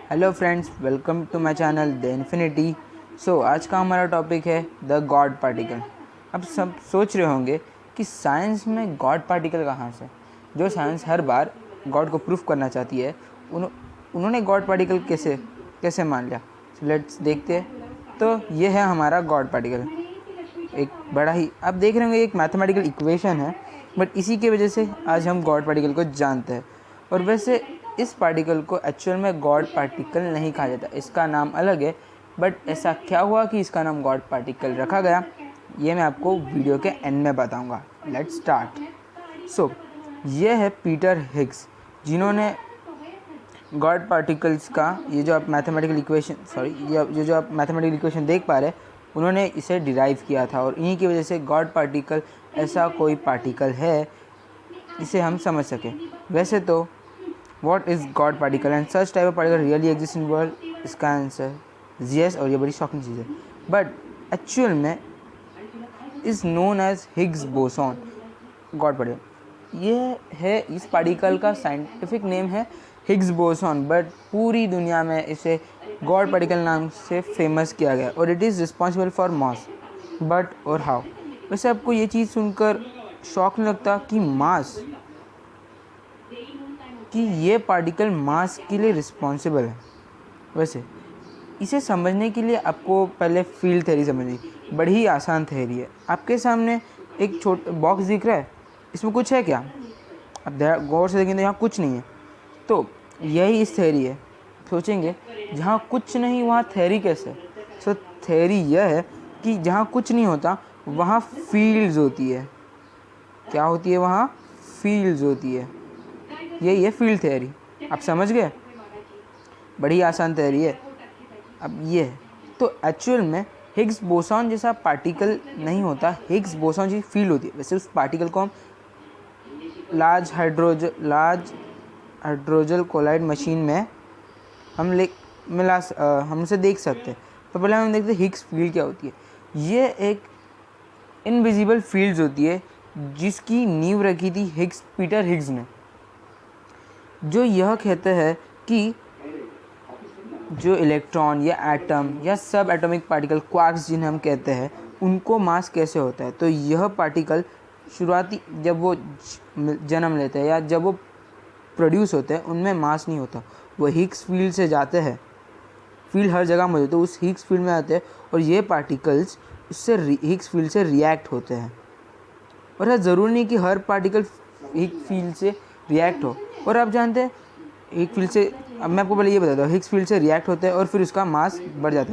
Hello friends, welcome to my channel the infinity. आज का हमारा टॉपिक है द गॉड पार्टिकल। अब सब सोच रहे होंगे कि साइंस में गॉड पार्टिकल कहाँ से। जो साइंस हर बार गॉड को प्रूफ करना चाहती है, उन्होंने गॉड पार्टिकल कैसे मान लिया। लेट्स देखते हैं। तो ये है हमारा गॉड पार्टिकल। एक बड़ा ही, आप देख रहे होंगे, एक मैथमेटिकल इक्वेशन है, बट इसी की वजह से आज हम गॉड पार्टिकल को जानते हैं। और वैसे इस पार्टिकल को एक्चुअल में गॉड पार्टिकल नहीं कहा जाता, इसका नाम अलग है। बट ऐसा क्या हुआ कि इसका नाम गॉड पार्टिकल रखा गया, ये मैं आपको वीडियो के एंड में बताऊंगा। Let's start. ये है पीटर हिग्स, जिन्होंने गॉड पार्टिकल्स का ये जो आप मैथमेटिकल इक्वेशन देख पा रहे हैं, उन्होंने इसे डिराइव किया था। और इन्हीं की वजह से गॉड पार्टिकल ऐसा कोई पार्टिकल है इसे हम समझ सकें। वैसे तो what is god particle and such type of particle really exist in world, इसका आंसर यस। और ये बड़ी शॉकिंग चीज़ है, बट एक्चुअल में is known as Higgs boson god particle. ये है, इस पार्टिकल का साइंटिफिक नेम है हिग्स बोसॉन, बट पूरी दुनिया में इसे गॉड पार्टिकल नाम से फेमस किया गया। और it is responsible for mass, but और हाउ। वैसे आपको ये चीज़ सुनकर शॉक नहीं लगता कि ये पार्टिकल मास के लिए रिस्पॉन्सिबल है। वैसे इसे समझने के लिए आपको पहले फील्ड थ्योरी समझनी, बड़ी ही आसान थ्योरी है। आपके सामने एक छोटा बॉक्स दिख रहा है, इसमें कुछ है क्या? अब गौर से देखेंगे तो यहाँ कुछ नहीं है। तो यही इस थ्योरी है। सोचेंगे जहाँ कुछ नहीं वहाँ थ्योरी कैसे? थ्योरी यह है कि जहाँ कुछ नहीं होता वहाँ फील्ड्स होती है। क्या होती है? वहाँ फील्ड्स होती है। यही है फील्ड थ्योरी। आप समझ गए? बड़ी आसान थ्योरी है। अब ये है, तो एक्चुअल में हिग्स बोसॉन जैसा पार्टिकल नहीं होता, हिग्स बोसॉन जैसी फील्ड होती है। वैसे उस पार्टिकल को हम लार्ज हाइड्रोजन कोलाइड मशीन में हम उसे देख सकते हैं। तो पहले हम देखते हैं हिग्स फील्ड क्या होती है। ये एक इनविजिबल फील्ड्स होती है जिसकी नींव रखी थी पीटर हिग्स ने, जो यह कहते हैं कि जो इलेक्ट्रॉन या एटम या सब एटॉमिक पार्टिकल, क्वार्क्स जिन्हें हम कहते हैं, उनको मास कैसे होता है। तो यह पार्टिकल शुरुआती जब वो जन्म लेते हैं या जब वो प्रोड्यूस होते हैं, उनमें मास नहीं होता। वो हिग्स फील्ड से जाते हैं। फील्ड हर जगह मौजूद है, तो उस हिग्स फील्ड में आते हैं और ये पार्टिकल्स उससे हिग्स फील्ड से रिएक्ट होते हैं। और ज़रूरी नहीं कि हर पार्टिकल हिग्स फील्ड से रिएक्ट हो। और आप जानते हैं हिग्स फील्ड से, अब मैं आपको पहले ये बताता हूँ, हिग्स फील्ड से रिएक्ट होते हैं और फिर उसका मास बढ़ जाता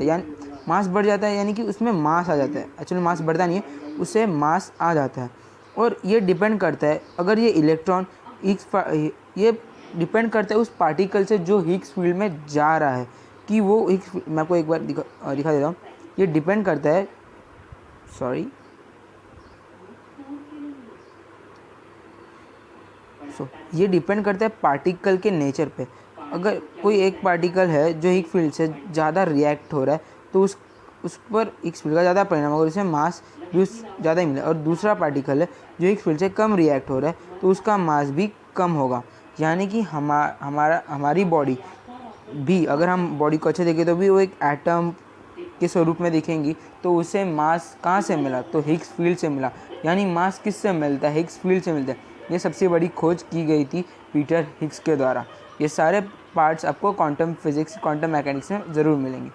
है। यानी कि उसमें मास आ जाता है। एक्चुअली मास बढ़ता नहीं है, उससे मास आ जाता है। और ये डिपेंड करता है, अगर ये इलेक्ट्रॉन ये डिपेंड करता है उस पार्टिकल से जो हिग्स फील्ड में जा रहा है, कि वो मैं आपको एक बार दिखा देता हूँ। ये डिपेंड करता है ये डिपेंड करता है पार्टिकल के नेचर पे। अगर कोई एक पार्टिकल है जो हिग्स फील्ड से ज़्यादा रिएक्ट हो रहा है, तो उस पर हिग्स फील्ड का ज़्यादा परिणाम, अगर उसे मास भी ज़्यादा ही मिले। और दूसरा पार्टिकल है जो हिग्स फील्ड से कम रिएक्ट हो रहा है, तो उसका मास भी कम होगा। यानी कि हमारी बॉडी भी, अगर हम बॉडी को अच्छे देखें तो भी वो एक एटम के स्वरूप में दिखेंगी। तो उसे मास कहाँ से मिला? तो हिग्स फील्ड से मिला। यानी मास किससे मिलता है? हिग्स फील्ड से मिलता है। ये सबसे बड़ी खोज की गई थी पीटर हिग्स के द्वारा। ये सारे पार्ट्स आपको क्वांटम फिजिक्स, क्वांटम मैकेनिक्स में ज़रूर मिलेंगे।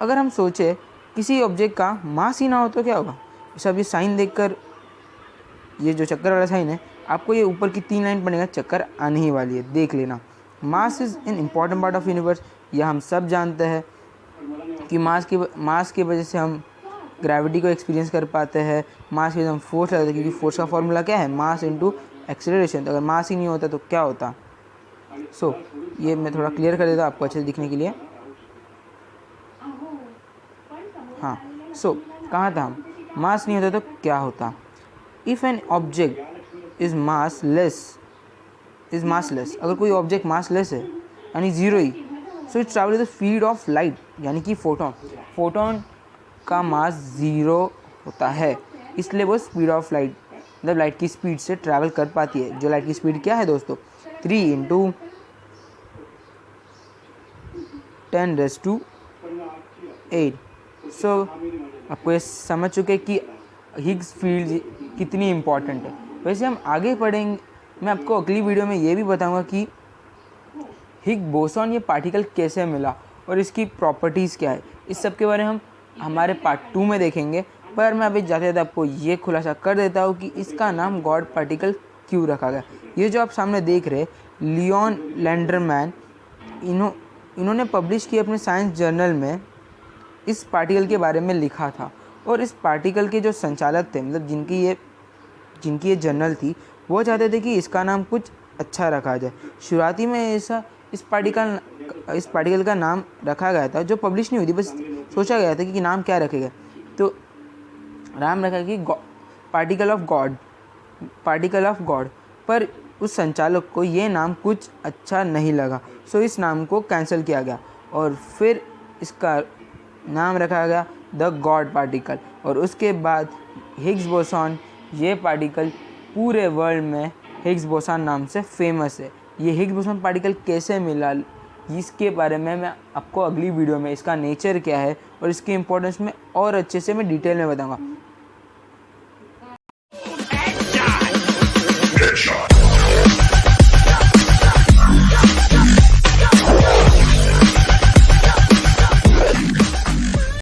अगर हम सोचें किसी ऑब्जेक्ट का मास ही ना हो तो क्या होगा? सब ये साइन देखकर, ये जो चक्कर वाला साइन है, आपको ये ऊपर की 3 लाइन पढ़ेगा, चक्कर आने ही वाली है, देख लेना। Mass is an important part of universe. यह हम सब जानते हैं कि मास की वजह से हम ग्रेविटी को एक्सपीरियंस कर पाते हैं। मास की वजह से हम फोर्स लगाते हैं, क्योंकि फोर्स का फॉर्मूला क्या है? Mass into acceleration. तो अगर मास ही नहीं होता तो क्या होता? ये मैं थोड़ा क्लियर कर देता हूँ आपको अच्छे से दिखने के लिए। हाँ, कहाँ था हम? मास नहीं होता तो क्या होता? If an object is massless, अगर कोई ऑब्जेक्ट मासलेस है यानी zero he, so it travel with the speed of light, यानी कि फोटोन का मास ज़ीरो होता है, इसलिए वो स्पीड ऑफ लाइट, मतलब लाइट की स्पीड से ट्रैवल कर पाती है। जो लाइट की स्पीड क्या है दोस्तों? 3 × 10⁸ सो आपको ये समझ चुके कि हिग्स फील्ड कितनी इम्पॉर्टेंट है। वैसे हम आगे पढ़ेंगे, मैं आपको अगली वीडियो में ये भी बताऊंगा कि हिग्स बोसॉन ये पार्टिकल कैसे मिला और इसकी प्रॉपर्टीज़ क्या है। इस सब के बारे में हम हमारे पार्ट 2 में देखेंगे, पर मैं अभी जाते जाते आपको ये खुलासा कर देता हूँ कि इसका नाम गॉड पार्टिकल क्यों रखा गया। ये जो आप सामने देख रहे लियोन लैंडरमैन, इन्होंने पब्लिश किया अपने साइंस जर्नल में इस पार्टिकल के बारे में लिखा था। और इस पार्टिकल के जो संचालक थे, मतलब जिनकी ये जर्नल थी, वो चाहते थे कि इसका नाम कुछ अच्छा रखा जाए। शुरुआती में ऐसा इस पार्टिकल का नाम रखा गया था जो पब्लिश नहीं हुई थी, बस सोचा गया था कि नाम क्या रखेगा। तो नाम रखा कि पार्टिकल ऑफ गॉड, पर उस संचालक को ये नाम कुछ अच्छा नहीं लगा, सो इस नाम को कैंसिल किया गया और फिर इसका नाम रखा गया द गॉड पार्टिकल। और उसके बाद हिग्स बोसॉन, ये पार्टिकल पूरे वर्ल्ड में हिग्स बोसॉन नाम से फेमस है। ये हिग्स बोसॉन पार्टिकल कैसे मिला, इसके बारे में मैं आपको अगली वीडियो में, इसका नेचर क्या है और इसकी इम्पोर्टेंस में और अच्छे से मैं डिटेल में बताऊंगा।